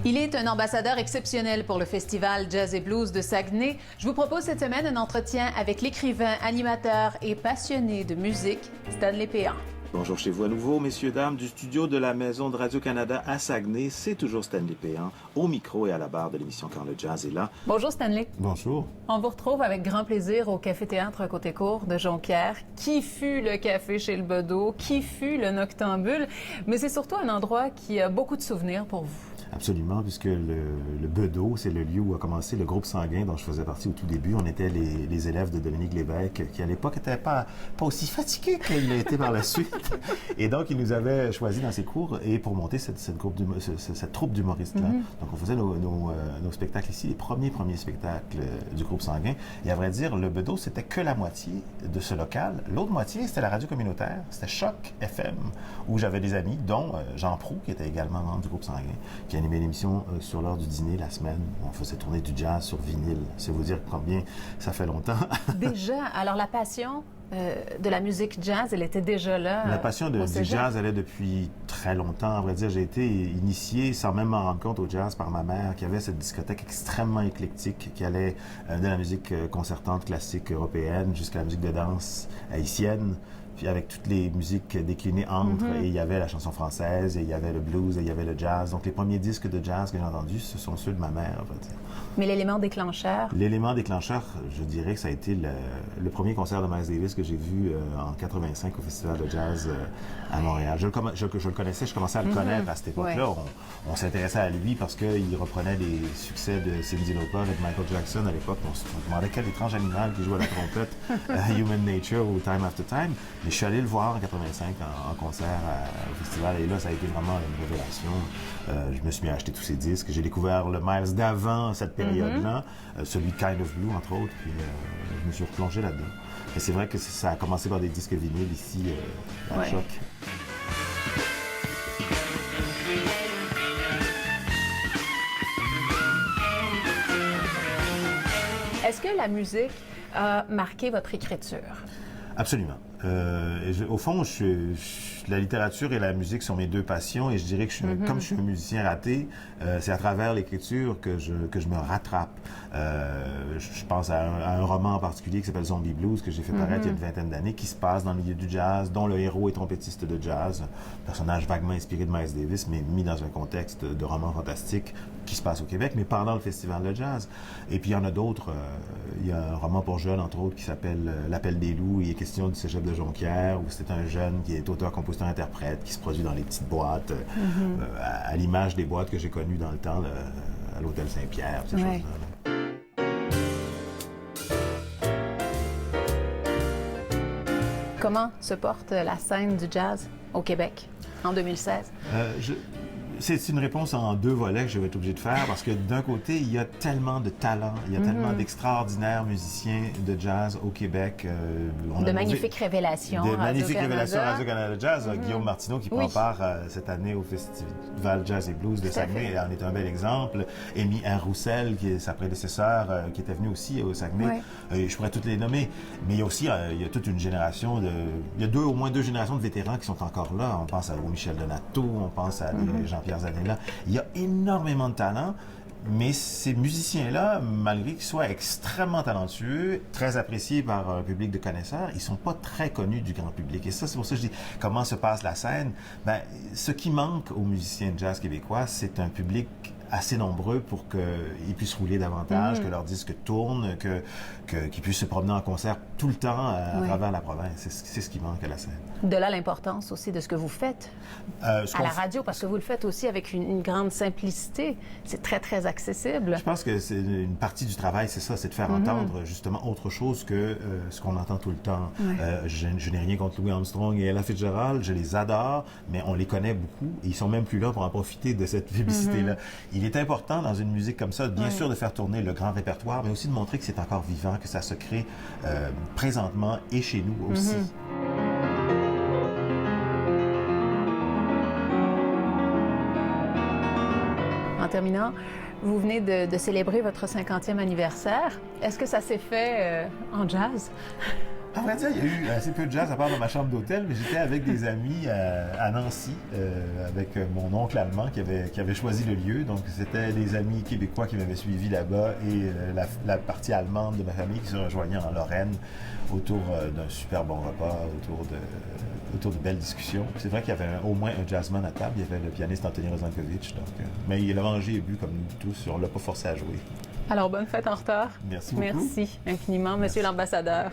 Il est un ambassadeur exceptionnel pour le Festival Jazz et Blues de Saguenay. Je vous propose cette semaine un entretien avec l'écrivain, animateur et passionné de musique, Stanley Péan. Bonjour chez vous à nouveau, messieurs, dames, du studio de la Maison de Radio-Canada à Saguenay. C'est toujours Stanley Péan, au micro et à la barre de l'émission Quand le jazz est là. Bonjour Stanley. Bonjour. On vous retrouve avec grand plaisir au Café-Théâtre Côté-Court de Jonquière. Qui fut le café chez le Bedeau? Qui fut le Noctambule? Mais c'est surtout un endroit qui a beaucoup de souvenirs pour vous. Absolument, puisque le Bedeau, c'est le lieu où a commencé le groupe sanguin dont je faisais partie au tout début. On était les élèves de Dominique Lévesque, qui à l'époque n'était pas aussi fatigué qu'il l'a été par la suite. Et donc, il nous avait choisi dans ses cours et pour monter cette troupe d'humoristes-là. Mm-hmm. Donc, on faisait nos spectacles ici, les premiers spectacles du groupe sanguin. Et à vrai dire, le Bedeau, c'était que la moitié de ce local. L'autre moitié, c'était la radio communautaire. C'était Choc FM, où j'avais des amis, dont Jean Proulx, qui était également membre du groupe sanguin, qui animait l'émission sur l'heure du dîner la semaine où on faisait tourner du jazz sur vinyle. C'est vous dire combien ça fait longtemps. Déjà, alors la passion de la musique jazz, elle était déjà là. La passion du jazz, elle est depuis très longtemps. À vrai dire, j'ai été initié sans même m'en rendre compte au jazz par ma mère, qui avait cette discothèque extrêmement éclectique, qui allait de la musique concertante classique européenne jusqu'à la musique de danse haïtienne. Puis avec toutes les musiques déclinées entre, et il y avait la chanson française, et il y avait le blues, et il y avait le jazz. Donc les premiers disques de jazz que j'ai entendus, ce sont ceux de ma mère, on va dire. Mais l'élément déclencheur? L'élément déclencheur, je dirais que ça a été le premier concert de Miles Davis que j'ai vu en 85 au Festival de jazz à Montréal. Je le connaissais, je commençais à le connaître à cette époque-là. Ouais. On s'intéressait à lui parce qu'il reprenait les succès de Cyndi Lauper et de Michael Jackson à l'époque. On se demandait quel étrange animal qui jouait à la trompette, Human Nature ou Time After Time. Mais je suis allé le voir en 85 en concert au festival et là, ça a été vraiment une révélation. Je me suis mis à acheter tous ses disques. J'ai découvert le Miles d'avant cette période-là, celui de Kind of Blue, entre autres, puis je me suis replongé là-dedans. Et c'est vrai que ça a commencé par des disques vinyles ici à Choc. Est-ce que la musique a marqué votre écriture? Absolument. Au fond, la littérature et la musique sont mes deux passions et je dirais que comme je suis un musicien raté, c'est à travers l'écriture que je me rattrape. Je pense à un roman en particulier qui s'appelle Zombie Blues que j'ai fait paraître il y a une vingtaine d'années, qui se passe dans le milieu du jazz, dont le héros est trompettiste de jazz, un personnage vaguement inspiré de Miles Davis, mais mis dans un contexte de roman fantastique qui se passe au Québec, mais pendant le festival de jazz. Et puis il y en a d'autres. Il y a un roman pour jeunes, entre autres, qui s'appelle L'Appel des loups. Il est question du cégep de Jonquière, où c'est un jeune qui est auteur, compositeur, interprète, qui se produit dans les petites boîtes, à l'image des boîtes que j'ai connues dans le temps, à l'Hôtel Saint-Pierre, ces choses-là. Comment se porte la scène du jazz au Québec en 2016? C'est une réponse en deux volets que je vais être obligé de faire parce que d'un côté, il y a tellement de talents, il y a tellement d'extraordinaires musiciens de jazz au Québec. De magnifiques révélations. De magnifiques révélations Radio-Canada Jazz. Guillaume Martineau qui prend part cette année au Festival Jazz et Blues de Saguenay en est un bel exemple. Amy R. Roussel, qui est sa prédécesseur, qui était venue aussi au Saguenay. Je pourrais toutes les nommer. Mais il y a aussi il y a toute une génération il y a au moins deux générations de vétérans qui sont encore là. On pense à Michel Donato, on pense à Jean-Pierre Zanella. Il y a énormément de talent, mais ces musiciens-là, malgré qu'ils soient extrêmement talentueux, très appréciés par un public de connaisseurs, ils sont pas très connus du grand public. Et ça, c'est pour ça que je dis, comment se passe la scène? Ben, ce qui manque aux musiciens de jazz québécois, c'est un public assez nombreux pour qu'ils puissent rouler davantage, que leurs disques tournent, qu'ils puissent se promener en concert tout le temps à travers la province. C'est ce qui manque à la scène. De là l'importance aussi de ce que vous faites à la radio, parce que vous le faites aussi avec une grande simplicité. C'est très, très accessible. Je pense que c'est une partie du travail, c'est ça, c'est de faire entendre justement autre chose que ce qu'on entend tout le temps. Je n'ai rien contre Louis Armstrong et Ella Fitzgerald, je les adore, mais on les connaît beaucoup et ils sont même plus là pour en profiter de cette publicité-là. Il est important dans une musique comme ça, bien sûr, de faire tourner le grand répertoire, mais aussi de montrer que c'est encore vivant, que ça se crée présentement et chez nous aussi. En terminant, vous venez de célébrer votre 50e anniversaire. Est-ce que ça s'est fait en jazz? À vrai dire, il y a eu assez peu de jazz à part dans ma chambre d'hôtel, mais j'étais avec des amis à Nancy, avec mon oncle allemand qui avait choisi le lieu. Donc, c'était des amis québécois qui m'avaient suivi là-bas et la partie allemande de ma famille qui se rejoignait en Lorraine autour d'un super bon repas, autour de belles discussions. C'est vrai qu'il y avait au moins un jazzman à table. Il y avait le pianiste Anthony Rozankovitch. Mais il a mangé et bu comme nous tous. On ne l'a pas forcé à jouer. Alors, bonne fête en retard. Merci beaucoup. Merci infiniment, Monsieur l'ambassadeur.